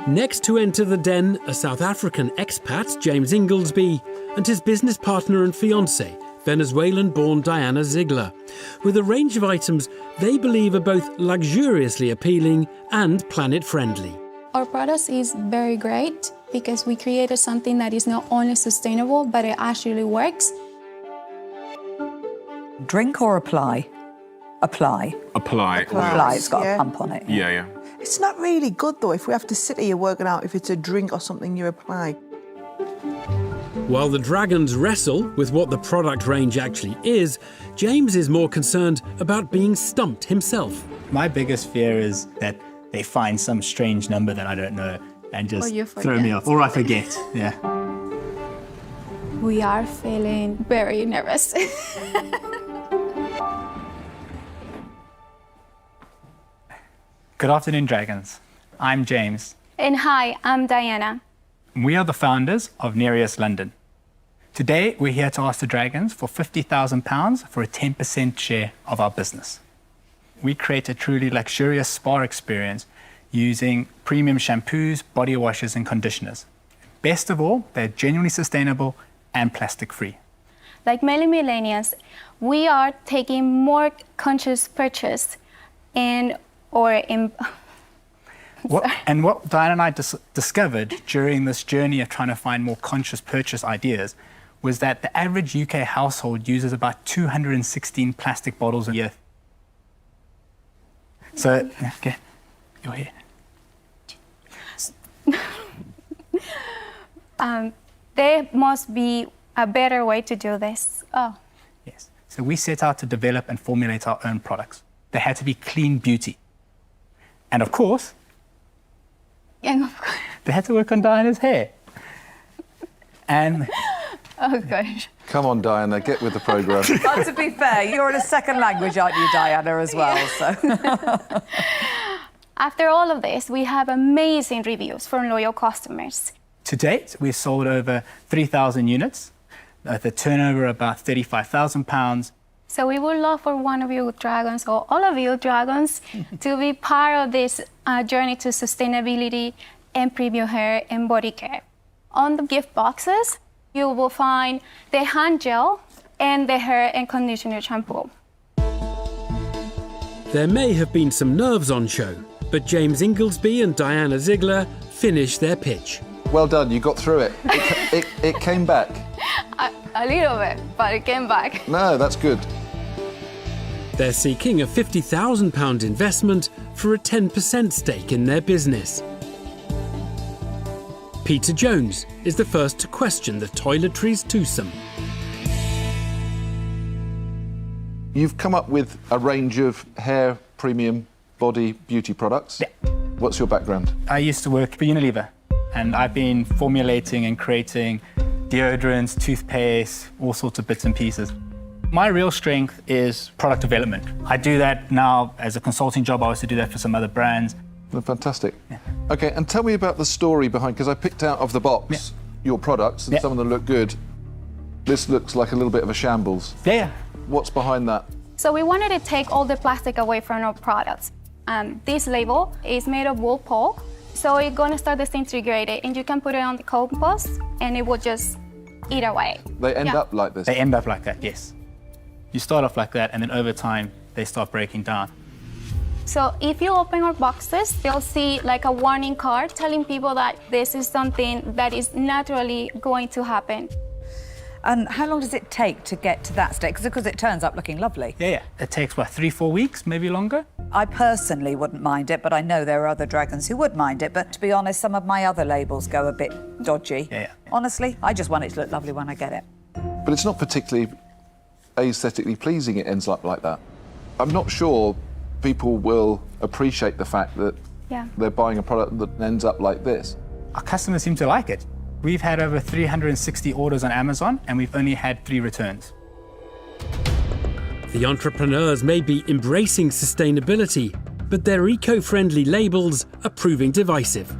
Next to enter the den are South African expat James Inglesby and his business partner and fiancée, Venezuelan-born Diana Ziegler, with a range of items they believe are both luxuriously appealing and planet-friendly. Our product is very great because we created something that is not only sustainable, but it actually works. Drink or apply? Apply. Apply. Apply, it's got a pump on it. Yeah. It's not really good, though, if we have to sit here working out if it's a drink or something you apply. While the dragons wrestle with what the product range actually is, James is more concerned about being stumped himself. My biggest fear is that they find some strange number that I don't know and just throw me off. Or I forget, yeah. We are feeling very nervous. Good afternoon, Dragons. I'm James. And hi, I'm Diana. We are the founders of Nereus London. Today, we're here to ask the Dragons for £50,000 for a 10% share of our business. We create a truly luxurious spa experience using premium shampoos, body washes, and conditioners. Best of all, they're genuinely sustainable and plastic-free. Like many millennials, we are taking more conscious purchase what Diana and I discovered during this journey of trying to find more conscious purchase ideas was that the average UK household uses about 216 plastic bottles a year. So, okay, you're here. There must be a better way to do this. Oh. Yes. So we set out to develop and formulate our own products. They had to be clean beauty. And of course, they had to work on Diana's hair. And oh gosh. Come on, Diana, get with the programme. Well, to be fair, you're in a second language, aren't you, Diana, as well? So. After all of this, we have amazing reviews from loyal customers. To date, we've sold over 3,000 units, with a turnover about £35,000. So we would love for one of you dragons, or all of you dragons, to be part of this journey to sustainability and premium hair and body care. On the gift boxes, you will find the hand gel and the hair and conditioner shampoo. There may have been some nerves on show, but James Inglesby and Diana Ziegler finished their pitch. Well done, you got through it. It came back. A little bit, but it came back. No, that's good. They're seeking a £50,000 investment for a 10% stake in their business. Peter Jones is the first to question the toiletries twosome. You've come up with a range of hair, premium, body, beauty products. Yeah. What's your background? I used to work for Unilever, and I've been formulating and creating deodorants, toothpaste, all sorts of bits and pieces. My real strength is product development. I do that now as a consulting job. I also do that for some other brands. Well, fantastic. Yeah. OK, and tell me about the story behind, because I picked out of the box your products, and some of them look good. This looks like a little bit of a shambles. Yeah. What's behind that? So we wanted to take all the plastic away from our products. This label is made of wool pulp, so it's going to start disintegrating, and you can put it on the compost, and it will just eat away. They end up like this? They end up like that, yes. You start off like that, and then over time, they start breaking down. So if you open our boxes, they'll see like a warning card telling people that this is something that is naturally going to happen. And how long does it take to get to that state? Because it turns up looking lovely. Yeah. It takes, 3-4 weeks, maybe longer? I personally wouldn't mind it, but I know there are other dragons who would mind it. But to be honest, some of my other labels go a bit dodgy. Yeah. Honestly, I just want it to look lovely when I get it. But it's not particularly aesthetically pleasing it ends up like that. I'm not sure people will appreciate the fact that they're buying a product that ends up like this. Our customers seem to like it. We've had over 360 orders on Amazon, and we've only had 3 returns. The entrepreneurs may be embracing sustainability, but their eco-friendly labels are proving divisive.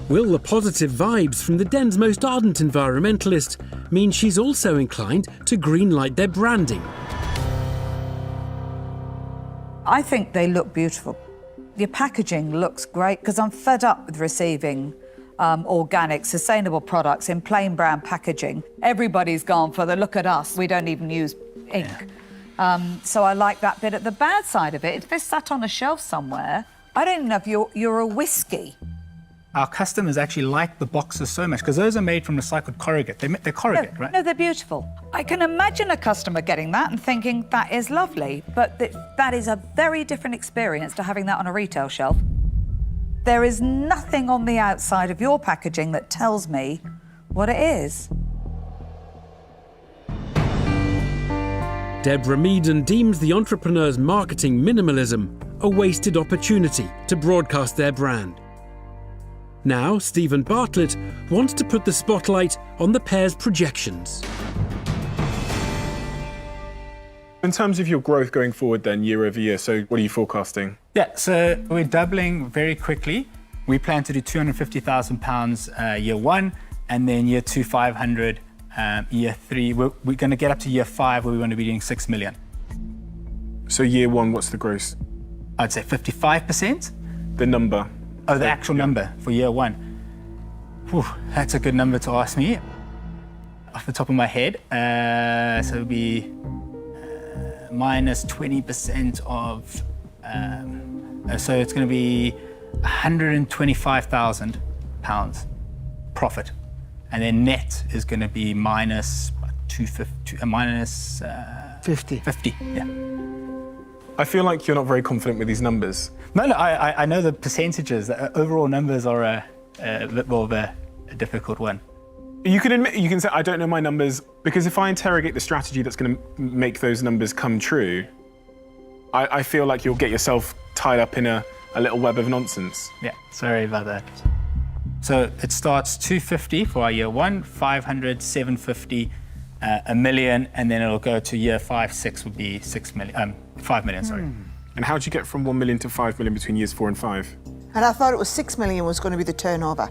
Will the positive vibes from the den's most ardent environmentalist mean she's also inclined to greenlight their branding? I think they look beautiful. Your packaging looks great, because I'm fed up with receiving organic, sustainable products in plain brown packaging. Everybody's gone for the look at us, we don't even use ink. So I like that bit. The bad side of it, if this sat on a shelf somewhere, I don't even know if you're a whiskey. Our customers actually like the boxes so much because those are made from recycled corrugate. They're corrugate, right? No, they're beautiful. I can imagine a customer getting that and thinking that is lovely, but that is a very different experience to having that on a retail shelf. There is nothing on the outside of your packaging that tells me what it is. Deborah Meaden deems the entrepreneur's marketing minimalism a wasted opportunity to broadcast their brand. Now, Stephen Bartlett wants to put the spotlight on the pair's projections. In terms of your growth going forward then, year over year, so what are you forecasting? Yeah, so we're doubling very quickly. We plan to do £250,000 year one, and then year two, 500, year three. We're going to get up to year 5 where we want to be doing 6 million. So year one, what's the gross? I'd say 55%. The number? Oh, the actual number for year one. Whew, that's a good number to ask me. Off the top of my head, so it would be minus 20% of, so it's going to be £125,000 profit. And then net is going to be minus 50, yeah. I feel like you're not very confident with these numbers. No, I know the percentages. The overall numbers are a bit more of a difficult one. You can admit, you can say, I don't know my numbers, because if I interrogate the strategy that's going to make those numbers come true, I feel like you'll get yourself tied up in a little web of nonsense. Yeah, sorry about that. So it starts 250 for our year one, 500, 750, a million, and then it'll go to year 5, 6 would be 5 million, sorry. And how do you get from 1 million to 5 million between years 4 and 5? And I thought it was 6 million was going to be the turnover.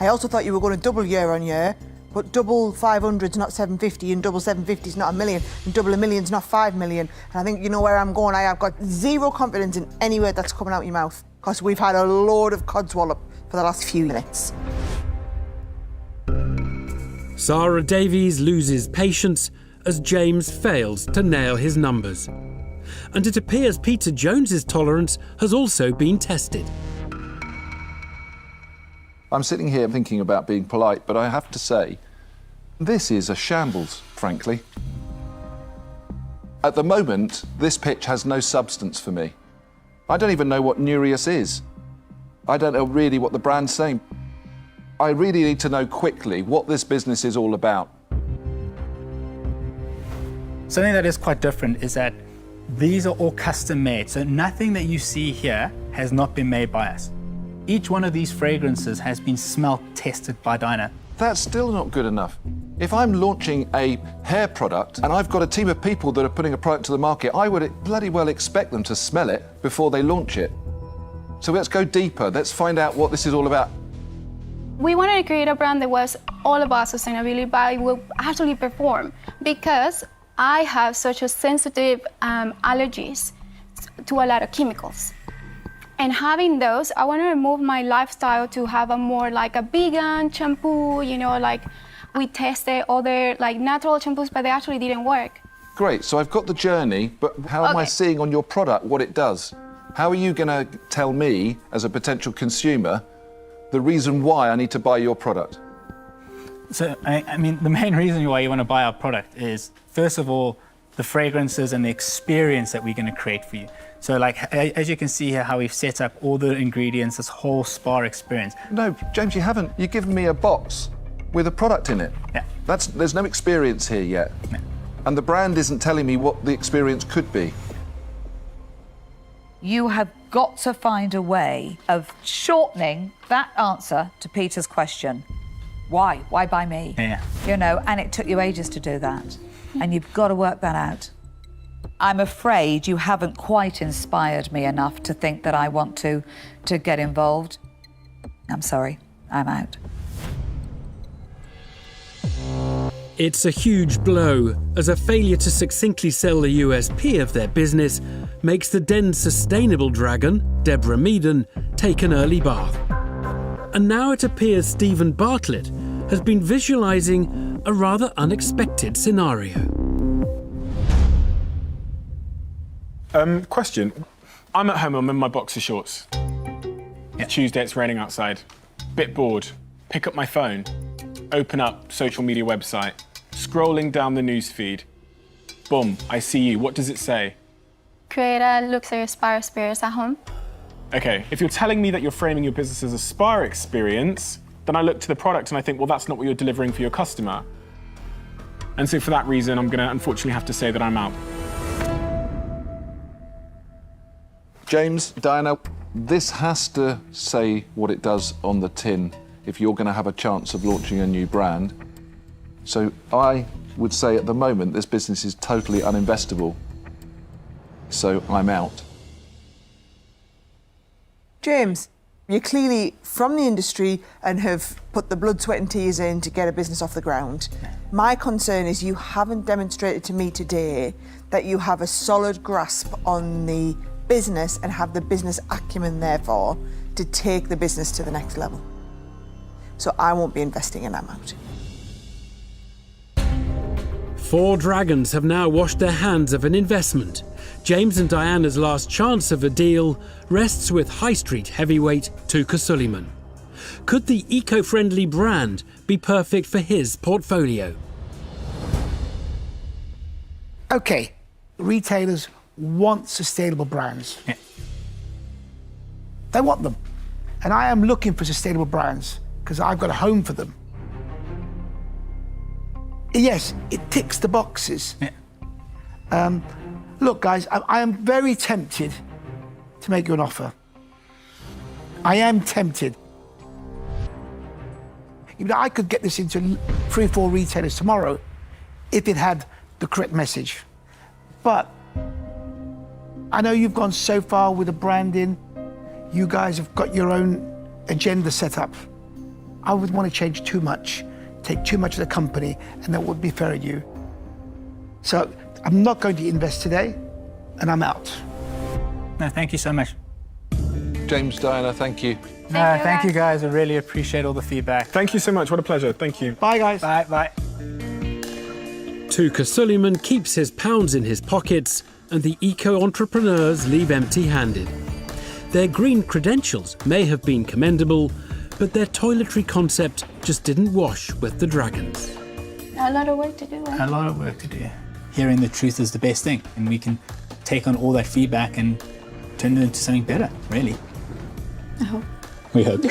I also thought you were going to double year on year, but double 500 is not 750, and double 750 is not 1 million, and double 1 million is not 5 million. And I think you know where I'm going. I have got zero confidence in any word that's coming out your mouth, because we've had a load of codswallop for the last few minutes. Sarah Davies loses patience as James fails to nail his numbers. And it appears Peter Jones's tolerance has also been tested. I'm sitting here thinking about being polite, but I have to say, this is a shambles, frankly. At the moment, this pitch has no substance for me. I don't even know what Nereus is. I don't know really what the brand's saying. I really need to know quickly what this business is all about. Something that is quite different is that these are all custom made, so nothing that you see here has not been made by us. Each one of these fragrances has been smelt, tested by Dinah. That's still not good enough. If I'm launching a hair product and I've got a team of people that are putting a product to the market, I would bloody well expect them to smell it before they launch it. So let's go deeper. Let's find out what this is all about. We wanted to create a brand that was all about sustainability, but it will actually perform, because I have such a sensitive allergies to a lot of chemicals. And having those, I want to remove my lifestyle to have a more like a vegan shampoo, you know, like we tested other like natural shampoos, but they actually didn't work. Great, so I've got the journey, but how am I seeing on your product what it does? How are you going to tell me, as a potential consumer, the reason why I need to buy your product? So, I mean, the main reason why you want to buy our product is, first of all, the fragrances and the experience that we're going to create for you. So, like, as you can see here, how we've set up all the ingredients, this whole spa experience. No, James, you haven't. You've given me a box with a product in it. Yeah. There's no experience here yet. Yeah. And the brand isn't telling me what the experience could be. You have got to find a way of shortening that answer to Peter's question. Why? Why by me? Yeah. You know, and it took you ages to do that. And you've got to work that out. I'm afraid you haven't quite inspired me enough to think that I want to get involved. I'm sorry, I'm out. It's a huge blow, as a failure to succinctly sell the USP of their business makes the Den's sustainable dragon, Deborah Meaden, take an early bath. And now it appears Stephen Bartlett has been visualising a rather unexpected scenario. Question. I'm at home, I'm in my boxer shorts. Tuesday, it's raining outside. Bit bored. Pick up my phone. Open up social media website. Scrolling down the news feed. Boom, I see you. What does it say? Create a luxury spa experience at home. Okay, if you're telling me that you're framing your business as a spa experience, then I look to the product and I think, well, that's not what you're delivering for your customer. And so for that reason, I'm gonna unfortunately have to say that I'm out. James, Diana, this has to say what it does on the tin if you're going to have a chance of launching a new brand. So I would say at the moment this business is totally uninvestable. So I'm out. James, you're clearly from the industry and have put the blood, sweat and tears in to get a business off the ground. My concern is you haven't demonstrated to me today that you have a solid grasp on the business and have the business acumen, therefore, to take the business to the next level. So I won't be investing and I'm out. 4 dragons have now washed their hands of an investment. James and Diana's last chance of a deal rests with high street heavyweight Tuka Suleiman. Could the eco-friendly brand be perfect for his portfolio? Okay, retailers want sustainable brands. Yeah. They want them. And I am looking for sustainable brands because I've got a home for them. Yes, it ticks the boxes. Yeah. Look, guys, I am very tempted to make you an offer. I am tempted. You know, I could get this into 3 or 4 retailers tomorrow if it had the correct message. But I know you've gone so far with the branding. You guys have got your own agenda set up. I would want to change too much, take too much of the company, and that would be fair on you. So I'm not going to invest today, and I'm out. No, thank you so much. James, Diana, thank you. Thank you guys. I really appreciate all the feedback. Thank you so much, what a pleasure, thank you. Bye, guys. Bye, bye. Tuka Suleiman keeps his pounds in his pockets and the eco-entrepreneurs leave empty-handed. Their green credentials may have been commendable, but their toiletry concept just didn't wash with the dragons. A lot of work to do. A lot of work to do. Hearing the truth is the best thing, and we can take on all that feedback and turn it into something better, really. I hope. We hope.